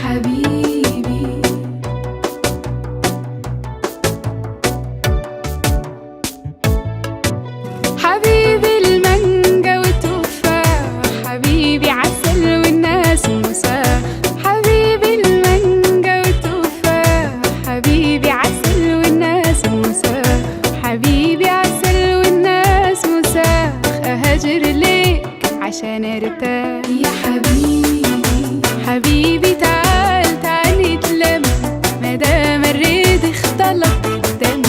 حبيبي. حبيبي المانجا والتفاح، حبيبي عسل والناس مساح. حبيبي المانجا والتفاح، حبيبي عسل والناس مساح. حبيبي عسل والناس مساح، أهاجر ليك عشان ارتاح يا حبيبي. حبيبي تعال تعال نتلم، مادام الريد اختلط بالدم،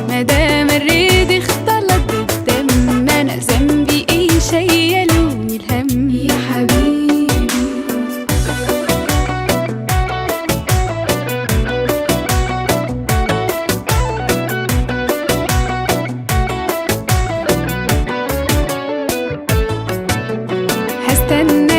مادام الريد اختلط بالدم. انا ذنبي ايه شيلوني الهم يا حبيبي. هستنى